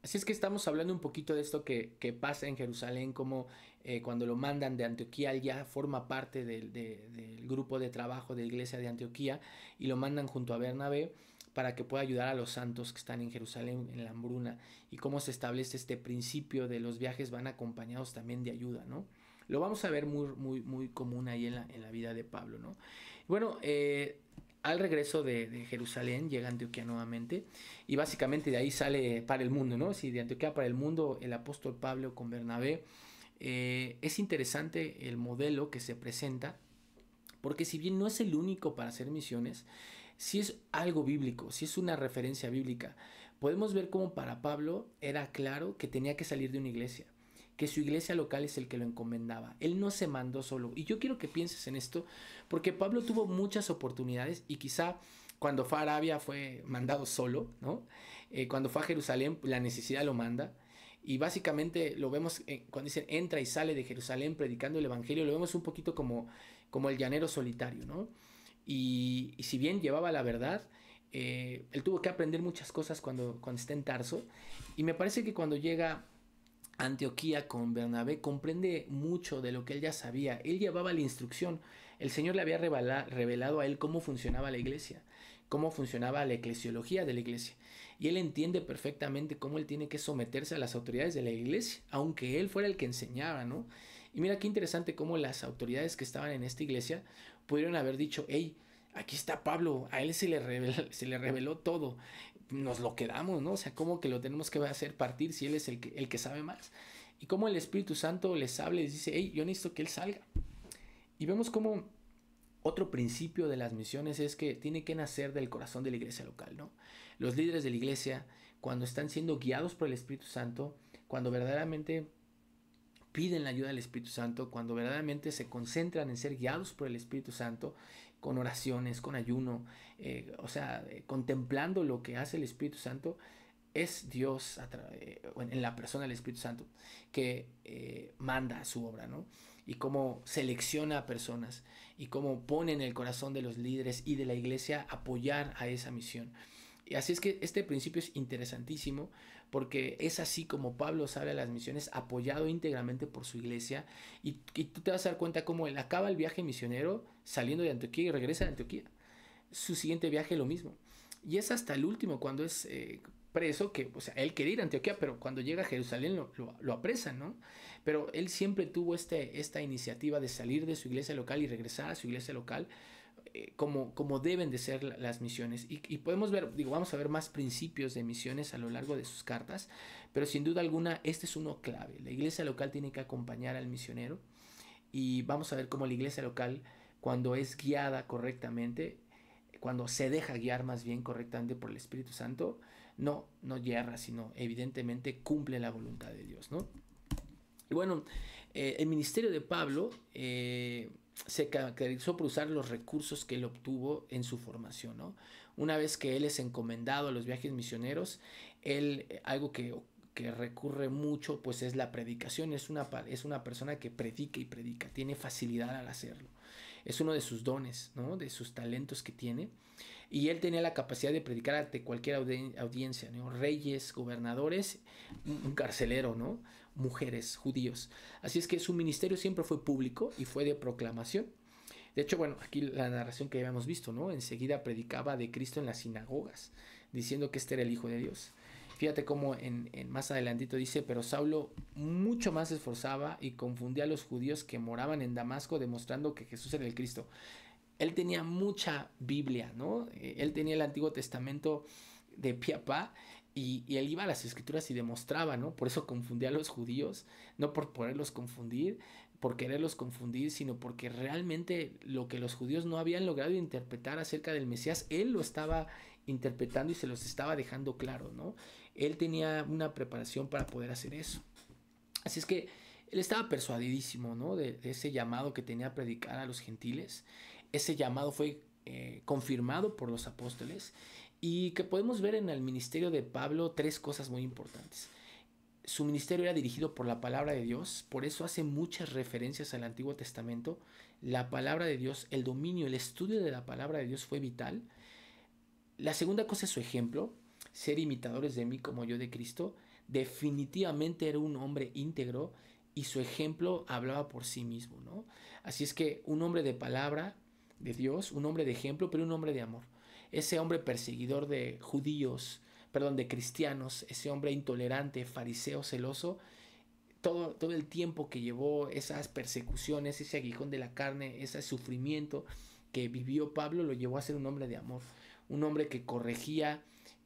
Así es que estamos hablando un poquito de esto que pasa en Jerusalén, como cuando lo mandan de Antioquía, él ya forma parte del grupo de trabajo de la iglesia de Antioquía y lo mandan junto a Bernabé para que pueda ayudar a los santos que están en Jerusalén en la hambruna, y cómo se establece este principio de los viajes van acompañados también de ayuda, ¿no? Lo vamos a ver muy común ahí en la vida de Pablo, ¿no? Bueno, al regreso de Jerusalén llega a Antioquía nuevamente y básicamente de ahí sale para el mundo, ¿no? Si de Antioquía para el mundo el apóstol Pablo con Bernabé, es interesante el modelo que se presenta, porque si bien no es el único para hacer misiones, sí es algo bíblico, sí es una referencia bíblica. Podemos ver cómo para Pablo era claro que tenía que salir de una iglesia, que su iglesia local es el que lo encomendaba. Él no se mandó solo. Y yo quiero que pienses en esto, porque Pablo tuvo muchas oportunidades y quizá cuando fue a Arabia fue mandado solo, ¿no? Cuando fue a Jerusalén, la necesidad lo manda. Y básicamente lo vemos cuando dicen entra y sale de Jerusalén predicando el Evangelio, lo vemos un poquito como el llanero solitario, ¿no? Y si bien llevaba la verdad, él tuvo que aprender muchas cosas cuando está en Tarso. Y me parece que cuando llega Antioquía con Bernabé comprende mucho de lo que él ya sabía. Él llevaba la instrucción. El Señor le había revelado a él cómo funcionaba la iglesia, cómo funcionaba la eclesiología de la iglesia. Y él entiende perfectamente cómo él tiene que someterse a las autoridades de la iglesia, aunque él fuera el que enseñaba, ¿no? Y mira qué interesante cómo las autoridades que estaban en esta iglesia pudieron haber dicho, hey, aquí está Pablo, a él se le reveló todo, nos lo quedamos, ¿no? O sea, ¿cómo que lo tenemos que hacer partir si él es el que sabe más? Y cómo el Espíritu Santo les habla y les dice, hey, yo necesito que él salga. Y vemos cómo otro principio de las misiones es que tiene que nacer del corazón de la iglesia local, ¿no? Los líderes de la iglesia, cuando están siendo guiados por el Espíritu Santo, cuando verdaderamente piden la ayuda del Espíritu Santo, cuando verdaderamente se concentran en ser guiados por el Espíritu Santo, con oraciones, con ayuno, contemplando lo que hace el Espíritu Santo, es Dios en la persona del Espíritu Santo que manda su obra, ¿no? Y cómo selecciona a personas y cómo pone en el corazón de los líderes y de la iglesia apoyar a esa misión. Y así es que este principio es interesantísimo, porque es así como Pablo sale a las misiones apoyado íntegramente por su iglesia, y tú te vas a dar cuenta cómo él acaba el viaje misionero saliendo de Antioquía y regresa a Antioquía. Su siguiente viaje lo mismo. Y es hasta el último, cuando es preso, que, o sea, él quería ir a Antioquía, pero cuando llega a Jerusalén lo apresan, ¿no? Pero él siempre tuvo esta iniciativa de salir de su iglesia local y regresar a su iglesia local, como deben de ser las misiones. Y podemos ver, digo, vamos a ver más principios de misiones a lo largo de sus cartas, pero sin duda alguna este es uno clave. La iglesia local tiene que acompañar al misionero, y vamos a ver cómo la iglesia local, cuando es guiada correctamente, cuando se deja guiar más bien correctamente por el Espíritu Santo, no yerra, sino evidentemente cumple la voluntad de Dios, ¿no? Y bueno, el ministerio de Pablo se caracterizó por usar los recursos que él obtuvo en su formación, ¿no? Una vez que él es encomendado a los viajes misioneros, él, que recurre mucho, pues es la predicación. Es una persona que predica y predica, tiene facilidad al hacerlo. Es uno de sus dones, ¿no? De sus talentos que tiene. Y él tenía la capacidad de predicar ante cualquier audiencia, ¿no? Reyes, gobernadores, un carcelero, ¿no? Mujeres, judíos. Así es que su ministerio siempre fue público y fue de proclamación. De hecho, bueno, aquí la narración que habíamos visto, ¿no? Enseguida predicaba de Cristo en las sinagogas, diciendo que este era el Hijo de Dios. Fíjate cómo más adelantito dice, pero Saulo mucho más se esforzaba y confundía a los judíos que moraban en Damasco, demostrando que Jesús era el Cristo. Él tenía mucha Biblia, ¿no? Él tenía el Antiguo Testamento de pie a pa, y él iba a las escrituras y demostraba, ¿no? Por eso confundía a los judíos, no por poderlos confundir, por quererlos confundir, sino porque realmente lo que los judíos no habían logrado interpretar acerca del Mesías, él lo estaba interpretando y se los estaba dejando claro, ¿no? Él tenía una preparación para poder hacer eso. Así es que él estaba persuadidísimo, ¿no? De ese llamado que tenía a predicar a los gentiles. Ese llamado fue confirmado por los apóstoles, y que podemos ver en el ministerio de Pablo tres cosas muy importantes. Su ministerio era dirigido por la palabra de Dios, por eso hace muchas referencias al Antiguo Testamento. La palabra de Dios, el dominio, el estudio de la palabra de Dios fue vital. La segunda cosa es su ejemplo, ser imitadores de mí como yo de Cristo. definitivamente era un hombre íntegro y su ejemplo hablaba por sí mismo, ¿no? Así es que un hombre de palabra de Dios, un hombre de ejemplo, pero un hombre de amor. Ese hombre perseguidor de judíos, perdón, de cristianos, ese hombre intolerante, fariseo, celoso, todo el tiempo que llevó esas persecuciones, ese aguijón de la carne, ese sufrimiento que vivió Pablo, lo llevó a ser un hombre de amor, un hombre que corregía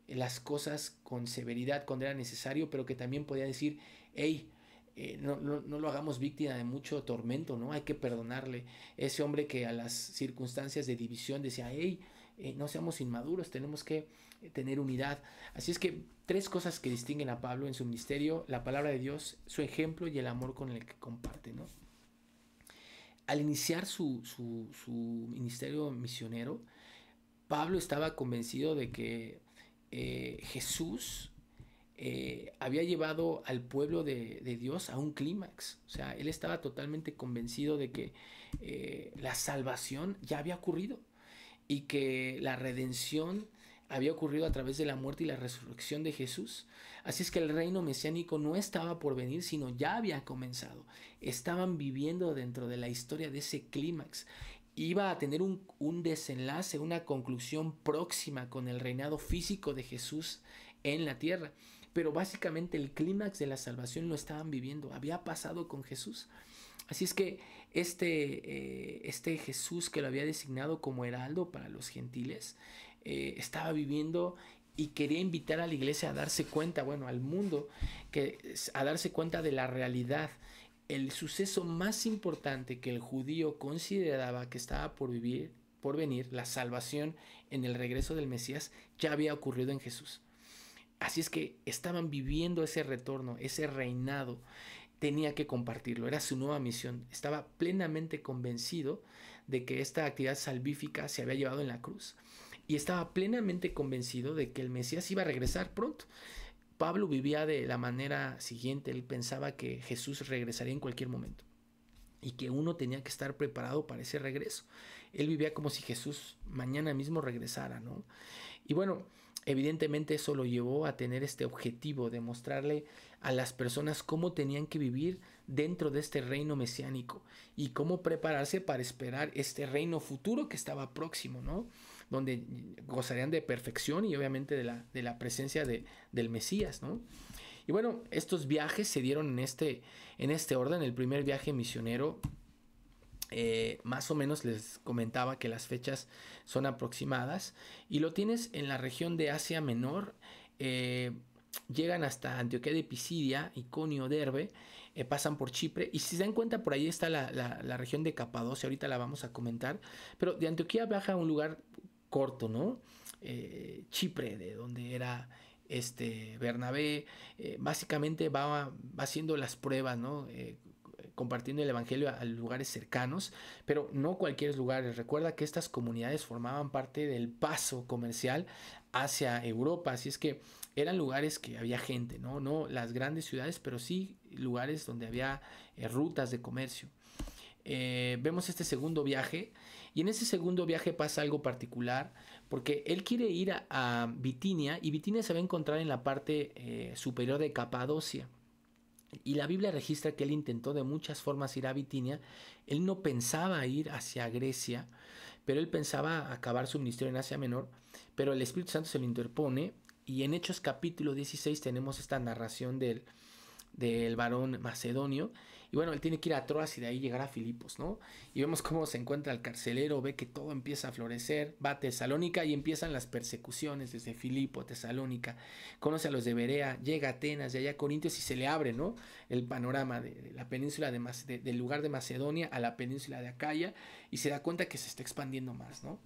las cosas con severidad cuando era necesario, pero que también podía decir, hey, no lo hagamos víctima de mucho tormento, ¿no? Hay que perdonarle. Ese hombre que a las circunstancias de división decía, hey, no seamos inmaduros, tenemos que tener unidad. Así es que 3 cosas que distinguen a Pablo en su ministerio: la palabra de Dios, su ejemplo y el amor con el que comparte, ¿no? Al iniciar su ministerio misionero, Pablo estaba convencido de que Jesús había llevado al pueblo de Dios a un clímax. O sea, él estaba totalmente convencido de que la salvación ya había ocurrido y que la redención había ocurrido a través de la muerte y la resurrección de Jesús. Así es que el reino mesiánico no estaba por venir, sino ya había comenzado. Estaban viviendo dentro de la historia de ese clímax. Iba a tener un desenlace, una conclusión próxima con el reinado físico de Jesús en la tierra. Pero básicamente el clímax de la salvación lo estaban viviendo, había pasado con Jesús. Así es que este Jesús que lo había designado como heraldo para los gentiles, estaba viviendo y quería invitar a la iglesia a darse cuenta, bueno, al mundo, a darse cuenta de la realidad. El suceso más importante que el judío consideraba que estaba por venir, la salvación en el regreso del Mesías, ya había ocurrido en Jesús. Así es que estaban viviendo ese retorno, ese reinado. Tenía que compartirlo, era su nueva misión. Estaba plenamente convencido de que esta actividad salvífica se había llevado en la cruz. Y estaba plenamente convencido de que el Mesías iba a regresar pronto. Pablo vivía de la manera siguiente: él pensaba que Jesús regresaría en cualquier momento y que uno tenía que estar preparado para ese regreso. Él vivía como si Jesús mañana mismo regresara, ¿no? Y bueno, evidentemente eso lo llevó a tener este objetivo de mostrarle a las personas cómo tenían que vivir dentro de este reino mesiánico y cómo prepararse para esperar este reino futuro que estaba próximo, ¿no? Donde gozarían de perfección y obviamente de la presencia del Mesías, ¿no? Y bueno, estos viajes se dieron en este orden. El primer viaje misionero, más o menos les comentaba que las fechas son aproximadas, y lo tienes en la región de Asia Menor. Llegan hasta Antioquía de Pisidia, Iconio, Derbe, pasan por Chipre, y si se dan cuenta por ahí está la región de Capadocia, ahorita la vamos a comentar, pero de Antioquía viaja a un lugar corto, ¿no? Chipre, de donde era Bernabé. Básicamente va haciendo las pruebas, ¿no? Compartiendo el evangelio a lugares cercanos, pero no cualquier lugar. Recuerda que estas comunidades formaban parte del paso comercial hacia Europa, así es que eran lugares que había gente, no las grandes ciudades, pero sí lugares donde había rutas de comercio. Vemos este segundo viaje, y en ese segundo viaje pasa algo particular, porque él quiere ir a Bitinia, y Bitinia se va a encontrar en la parte superior de Capadocia. Y la Biblia registra que él intentó de muchas formas ir a Bitinia. Él no pensaba ir hacia Grecia, pero él pensaba acabar su ministerio en Asia Menor, pero el Espíritu Santo se lo interpone, y en Hechos capítulo 16 tenemos esta narración del varón macedonio. Y bueno, él tiene que ir a Troas y de ahí llegar a Filipos, ¿no? Y vemos cómo se encuentra el carcelero, ve que todo empieza a florecer, va a Tesalónica y empiezan las persecuciones desde Filipo, Tesalónica, conoce a los de Berea, llega a Atenas, de allá a Corintios, y se le abre, ¿no?, el panorama de la península del lugar de Macedonia a la península de Acaya, y se da cuenta que se está expandiendo más, ¿no?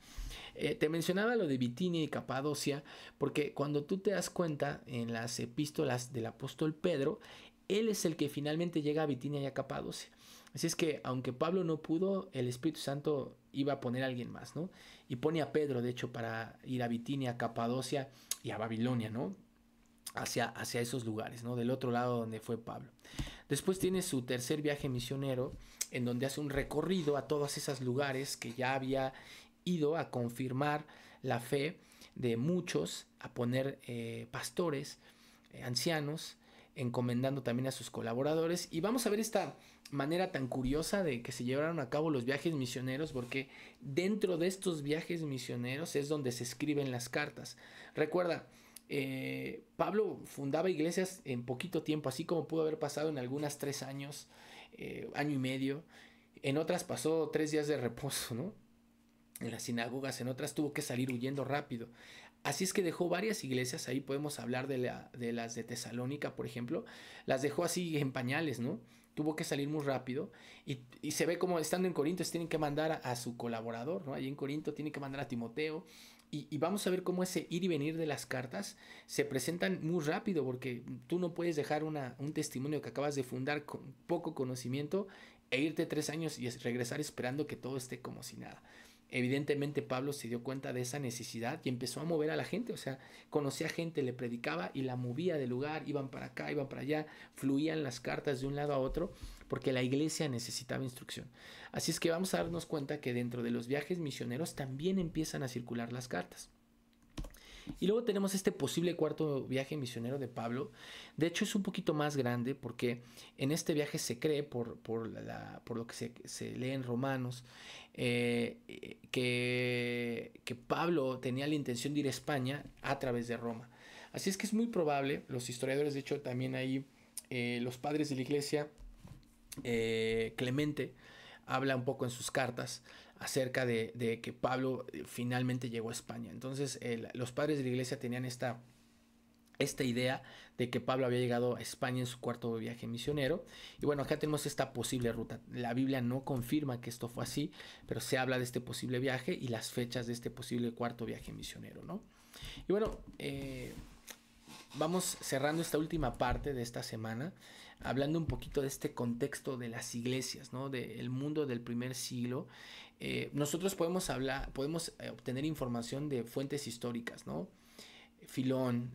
Te mencionaba lo de Bitinia y Capadocia porque cuando tú te das cuenta en las epístolas del apóstol Pedro, él es el que finalmente llega a Bitinia y a Capadocia. Así es que aunque Pablo no pudo, el Espíritu Santo iba a poner a alguien más, ¿no? Y pone a Pedro, de hecho, para ir a Bitinia, a Capadocia y a Babilonia, ¿no? Hacia esos lugares, ¿no? Del otro lado donde fue Pablo. Después tiene su tercer viaje misionero, en donde hace un recorrido a todos esos lugares que ya había ido a confirmar la fe de muchos, a poner pastores, ancianos, encomendando también a sus colaboradores. Y vamos a ver esta manera tan curiosa de que se llevaron a cabo los viajes misioneros, porque dentro de estos viajes misioneros es donde se escriben las cartas. Recuerda, Pablo fundaba iglesias en poquito tiempo, así como pudo haber pasado en algunas 3 años, año y medio. En otras pasó 3 días de reposo, ¿no? En las sinagogas, en otras tuvo que salir huyendo rápido. Así es que dejó varias iglesias, ahí podemos hablar de las de Tesalónica, por ejemplo, las dejó así en pañales, ¿no? Tuvo que salir muy rápido y se ve como estando en Corinto tienen que mandar a su colaborador, ¿no? Allí en Corinto tienen que mandar a Timoteo y vamos a ver cómo ese ir y venir de las cartas se presentan muy rápido porque tú no puedes dejar un testimonio que acabas de fundar con poco conocimiento e irte 3 años y regresar esperando que todo esté como si nada. Evidentemente Pablo se dio cuenta de esa necesidad y empezó a mover a la gente, o sea, conocía gente, le predicaba y la movía de lugar, iban para acá, iban para allá, fluían las cartas de un lado a otro porque la iglesia necesitaba instrucción. Así es que vamos a darnos cuenta que dentro de los viajes misioneros también empiezan a circular las cartas. Y luego tenemos este posible cuarto viaje misionero de Pablo. De hecho es un poquito más grande porque en este viaje se cree, por lo que se lee en Romanos, que Pablo tenía la intención de ir a España a través de Roma. Así es que es muy probable, los historiadores, de hecho también ahí los padres de la iglesia, Clemente, habla un poco en sus cartas acerca de que Pablo finalmente llegó a España. Entonces los padres de la iglesia tenían esta idea de que Pablo había llegado a España en su cuarto viaje misionero. Y bueno, acá tenemos esta posible ruta. La Biblia no confirma que esto fue así, pero se habla de este posible viaje y las fechas de este posible cuarto viaje misionero, ¿no? Y bueno, vamos cerrando esta última parte de esta semana hablando un poquito de este contexto de las iglesias, ¿no? Del mundo del primer siglo. Nosotros podemos obtener información de fuentes históricas, ¿no? Filón,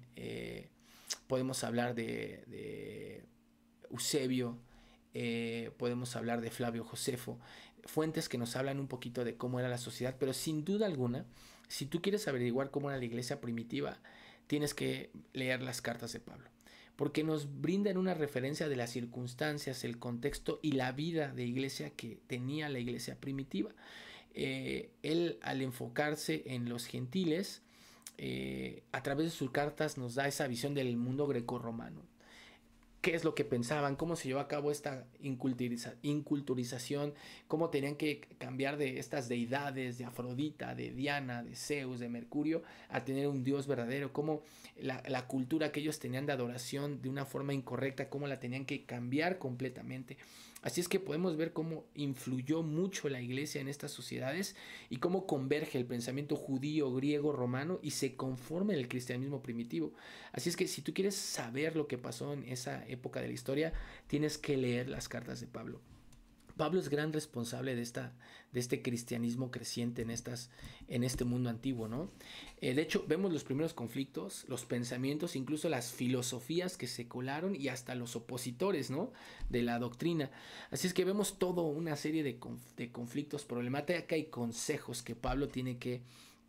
podemos hablar de Eusebio, podemos hablar de Flavio Josefo, fuentes que nos hablan un poquito de cómo era la sociedad, pero sin duda alguna, si tú quieres averiguar cómo era la iglesia primitiva, tienes que leer las cartas de Pablo, porque nos brindan una referencia de las circunstancias, el contexto y la vida de iglesia que tenía la iglesia primitiva. Él, al enfocarse en los gentiles, a través de sus cartas nos da esa visión del mundo grecorromano. ¿Qué es lo que pensaban? ¿Cómo se llevó a cabo esta inculturización? ¿Cómo tenían que cambiar de estas deidades, de Afrodita, de Diana, de Zeus, de Mercurio, a tener un Dios verdadero? ¿Cómo la cultura que ellos tenían de adoración de una forma incorrecta, cómo la tenían que cambiar completamente? Así es que podemos ver cómo influyó mucho la iglesia en estas sociedades y cómo converge el pensamiento judío, griego, romano y se conforma en el cristianismo primitivo. Así es que si tú quieres saber lo que pasó en esa época de la historia, tienes que leer las cartas de Pablo. Pablo es gran responsable de este cristianismo creciente en este mundo antiguo, ¿no? De hecho, vemos los primeros conflictos, los pensamientos, incluso las filosofías que se colaron y hasta los opositores, ¿no? De la doctrina. Así es que vemos toda una serie de conflictos, problemática y consejos que Pablo tiene que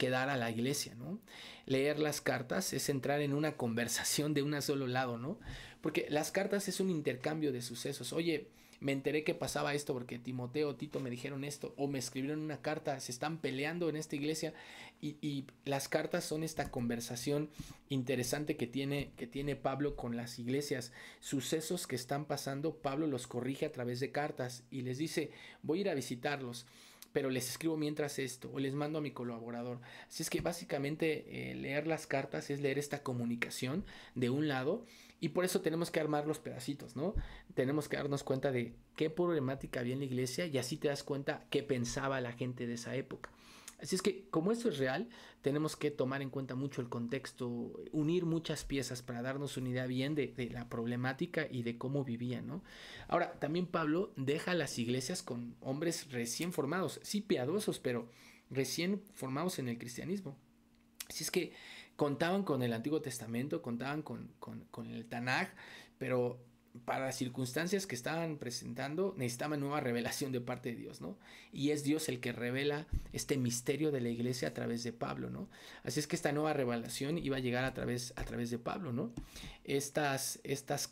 dar a la iglesia, ¿no? Leer las cartas es entrar en una conversación de un solo lado, ¿no? Porque las cartas es un intercambio de sucesos. Oye, me enteré que pasaba esto porque Timoteo o Tito me dijeron esto, o me escribieron una carta, se están peleando en esta iglesia, y las cartas son esta conversación interesante que tiene Pablo con las iglesias. Sucesos que están pasando, Pablo los corrige a través de cartas y les dice, voy a ir a visitarlos, pero les escribo mientras esto, o les mando a mi colaborador. Así es que básicamente leer las cartas es leer esta comunicación de un lado, y por eso tenemos que armar los pedacitos, ¿no? Tenemos que darnos cuenta de qué problemática había en la iglesia y así te das cuenta qué pensaba la gente de esa época. Así es que como esto es real, tenemos que tomar en cuenta mucho el contexto, unir muchas piezas para darnos una idea bien de la problemática y de cómo vivían, ¿no? Ahora, también Pablo deja las iglesias con hombres recién formados, sí piadosos, pero recién formados en el cristianismo. Así es que contaban con el Antiguo Testamento, contaban con el Tanaj, pero para las circunstancias que estaban presentando, necesitaban nueva revelación de parte de Dios, ¿no? Y es Dios el que revela este misterio de la iglesia a través de Pablo, ¿no? Así es que esta nueva revelación iba a llegar a través de Pablo, ¿no? Estas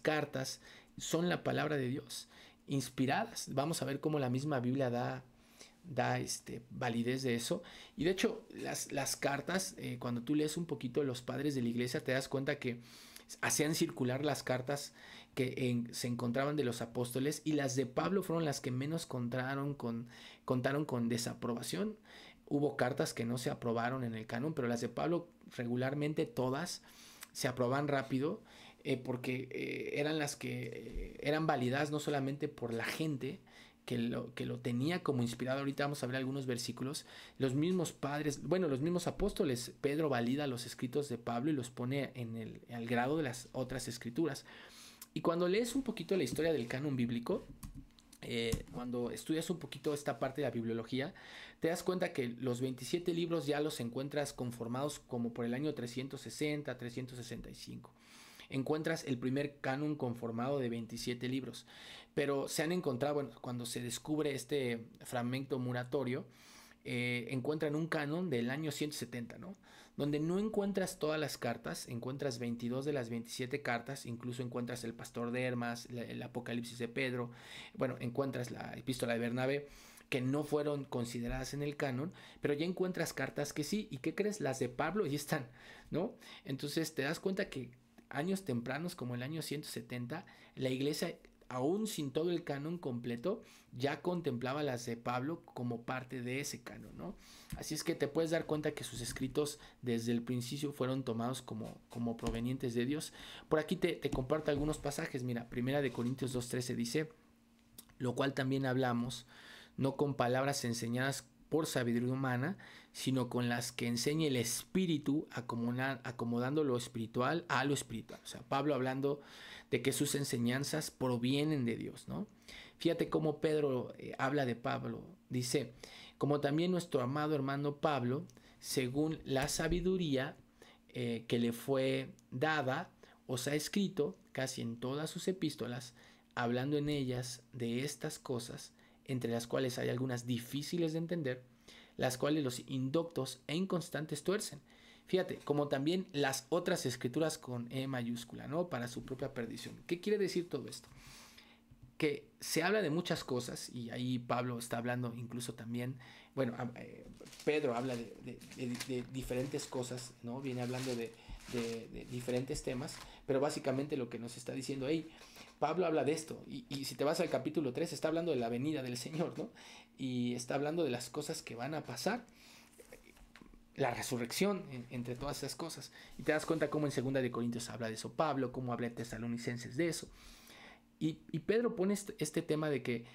cartas son la palabra de Dios, inspiradas. Vamos a ver cómo la misma Biblia da validez de eso. Y de hecho, las cartas, cuando tú lees un poquito los padres de la iglesia, te das cuenta que hacían circular las cartas que se encontraban de los apóstoles, y las de Pablo fueron las que menos contaron con desaprobación. Hubo cartas que no se aprobaron en el canon, pero las de Pablo regularmente todas se aprobaban rápido, porque eran las que eran validadas no solamente por la gente que lo tenía como inspirado. Ahorita vamos a ver algunos versículos. Los mismos padres, bueno, los mismos apóstoles, Pedro valida los escritos de Pablo y los pone al grado de las otras escrituras. Y cuando lees un poquito la historia del canon bíblico, cuando estudias un poquito esta parte de la bibliología, te das cuenta que los 27 libros ya los encuentras conformados como por el año 360, 365. Encuentras el primer canon conformado de 27 libros, pero se han encontrado, bueno, cuando se descubre este fragmento muratorio, encuentran un canon del año 170, ¿no? Donde no encuentras todas las cartas, encuentras 22 de las 27 cartas, incluso encuentras el Pastor de Hermas, el Apocalipsis de Pedro, bueno, encuentras la Epístola de Bernabé, que no fueron consideradas en el canon, pero ya encuentras cartas que sí. ¿Y qué crees? Las de Pablo ya están, ¿no? Entonces te das cuenta que años tempranos, como el año 170, la iglesia, aún sin todo el canon completo, ya contemplaba las de Pablo como parte de ese canon, ¿no? Así es que te puedes dar cuenta que sus escritos desde el principio fueron tomados como provenientes de Dios. Por aquí te comparto algunos pasajes. Mira, 1 Corintios 2:13 dice: lo cual también hablamos, no con palabras enseñadas por sabiduría humana, sino con las que enseña el Espíritu, acomodando lo espiritual a lo espiritual. O sea, Pablo hablando de que sus enseñanzas provienen de Dios, ¿no? Fíjate cómo Pedro habla de Pablo. Dice: como también nuestro amado hermano Pablo, según la sabiduría que le fue dada, os ha escrito casi en todas sus epístolas, hablando en ellas de estas cosas, entre las cuales hay algunas difíciles de entender, las cuales los indoctos e inconstantes tuercen. Fíjate, como también las otras escrituras con E mayúscula, ¿no? Para su propia perdición. ¿Qué quiere decir todo esto? Que se habla de muchas cosas, y ahí Pablo está hablando incluso también, bueno, Pedro habla de diferentes cosas, ¿no? Viene hablando de diferentes temas, pero básicamente lo que nos está diciendo, hey, Pablo habla de esto, y si te vas al capítulo 3, está hablando de la venida del Señor, ¿no? Y está hablando de las cosas que van a pasar, la resurrección, entre todas esas cosas. Y te das cuenta cómo en 2 Corintios habla de eso Pablo, cómo habla en Tesalonicenses de eso. Y Pedro pone este tema de que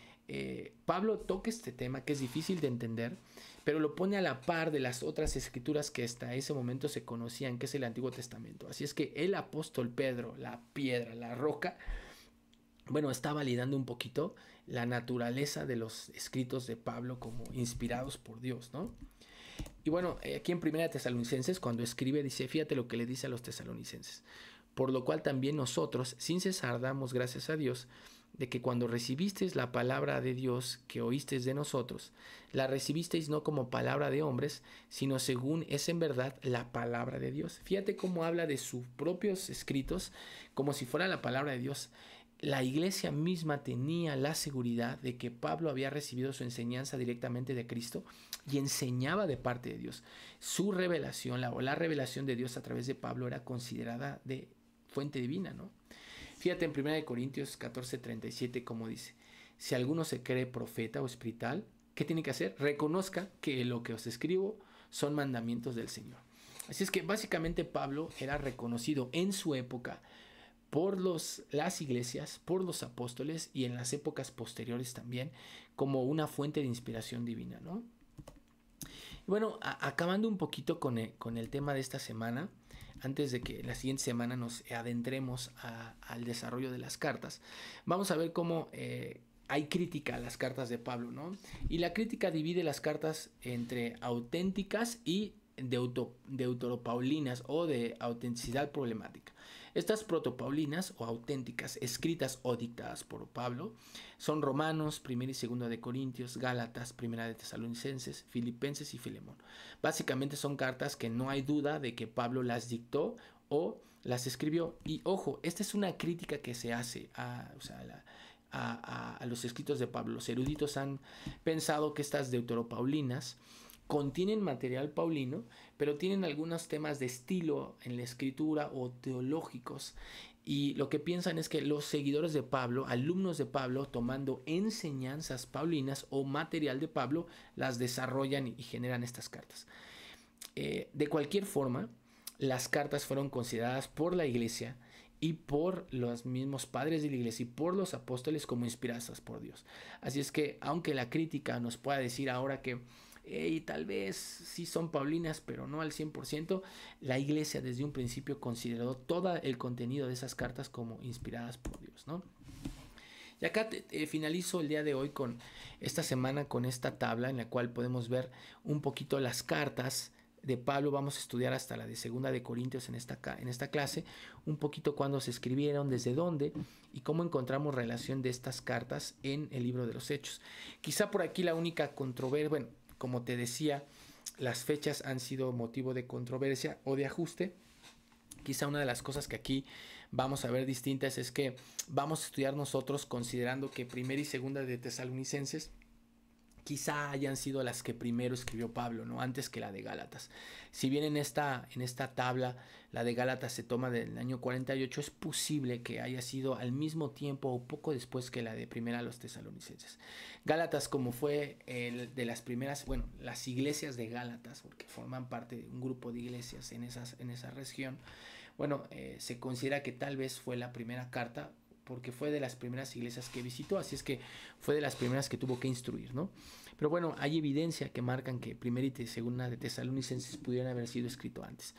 Pablo toca este tema que es difícil de entender, pero lo pone a la par de las otras escrituras que hasta ese momento se conocían, que es el Antiguo Testamento. Así es que el apóstol Pedro, la piedra, la roca, bueno, está validando un poquito la naturaleza de los escritos de Pablo como inspirados por Dios, ¿no? Y bueno, aquí en 1 Tesalonicenses, cuando escribe, dice, fíjate lo que le dice a los tesalonicenses: por lo cual también nosotros, sin cesar, damos gracias a Dios, de que cuando recibisteis la palabra de Dios que oísteis de nosotros, la recibisteis no como palabra de hombres, sino según es en verdad la palabra de Dios. Fíjate cómo habla de sus propios escritos como si fuera la palabra de Dios. La iglesia misma tenía la seguridad de que Pablo había recibido su enseñanza directamente de Cristo y enseñaba de parte de Dios. Su revelación, la revelación de Dios a través de Pablo, era considerada de fuente divina, ¿no? Fíjate en 1 Corintios 14:37 como dice: si alguno se cree profeta o espiritual, ¿qué tiene que hacer? Reconozca que lo que os escribo son mandamientos del Señor. Así es que básicamente Pablo era reconocido en su época por las iglesias, por los apóstoles, y en las épocas posteriores también, como una fuente de inspiración divina, ¿no? Y bueno, acabando un poquito con el tema de esta semana, antes de que la siguiente semana nos adentremos al desarrollo de las cartas, vamos a ver cómo hay crítica a las cartas de Pablo, ¿no? Y la crítica divide las cartas entre auténticas y deuteropaulinas, o de autenticidad problemática. Estas protopaulinas o auténticas, escritas o dictadas por Pablo, son Romanos, Primera y Segunda de Corintios, Gálatas, Primera de Tesalonicenses, Filipenses y Filemón. Básicamente son cartas que no hay duda de que Pablo las dictó o las escribió. Y ojo, esta es una crítica que se hace a los escritos de Pablo. Los eruditos han pensado que estas deuteropaulinas contienen material paulino, pero tienen algunos temas de estilo en la escritura o teológicos. Y lo que piensan es que los seguidores de Pablo, alumnos de Pablo, tomando enseñanzas paulinas o material de Pablo, las desarrollan y generan estas cartas. De cualquier forma, las cartas fueron consideradas por la iglesia y por los mismos padres de la iglesia y por los apóstoles como inspiradas por Dios. Así es que, aunque la crítica nos pueda decir ahora que tal vez sí son paulinas, pero no al 100%, la iglesia desde un principio consideró todo el contenido de esas cartas como inspiradas por Dios, ¿no? Y acá finalizo el día de hoy con esta semana con esta tabla en la cual podemos ver un poquito las cartas de Pablo. Vamos a estudiar hasta la de Segunda de Corintios en esta clase, un poquito cuándo se escribieron, desde dónde y cómo encontramos relación de estas cartas en el libro de los Hechos. Quizá por aquí la única controversia, bueno, como te decía, las fechas han sido motivo de controversia o de ajuste. Quizá una de las cosas que aquí vamos a ver distintas es que vamos a estudiar nosotros considerando que Primera y Segunda de Tesalonicenses quizá hayan sido las que primero escribió Pablo, ¿no? Antes que la de Gálatas. Si bien en esta tabla la de Gálatas se toma del año 48, es posible que haya sido al mismo tiempo o poco después que la de Primera a los Tesalonicenses. Gálatas, como fue de las primeras, bueno, las iglesias de Gálatas, porque forman parte de un grupo de iglesias en esa región, bueno, se considera que tal vez fue la primera carta porque fue de las primeras iglesias que visitó, así es que fue de las primeras que tuvo que instruir, ¿no? Pero bueno, hay evidencia que marcan que Primera y Segunda de Tesalonicenses pudieran haber sido escrito antes.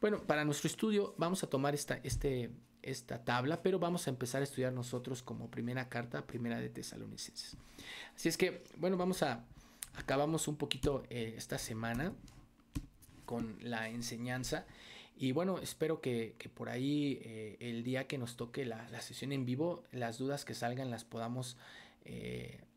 Bueno, para nuestro estudio vamos a tomar esta tabla, pero vamos a empezar a estudiar nosotros como primera carta, Primera de Tesalonicenses. Así es que, bueno, acabamos un poquito esta semana con la enseñanza. Y bueno, espero que por ahí el día que nos toque la sesión en vivo, las dudas que salgan las podamos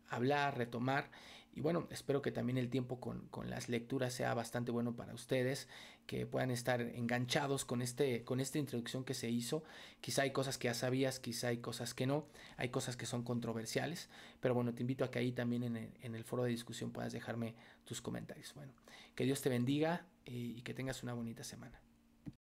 hablar, retomar. Y bueno, espero que también el tiempo con las lecturas sea bastante bueno para ustedes, que puedan estar enganchados con esta introducción que se hizo. Quizá hay cosas que ya sabías, quizá hay cosas que no, hay cosas que son controversiales, pero bueno, te invito a que ahí también en el foro de discusión puedas dejarme tus comentarios. Bueno, que Dios te bendiga y que tengas una bonita semana.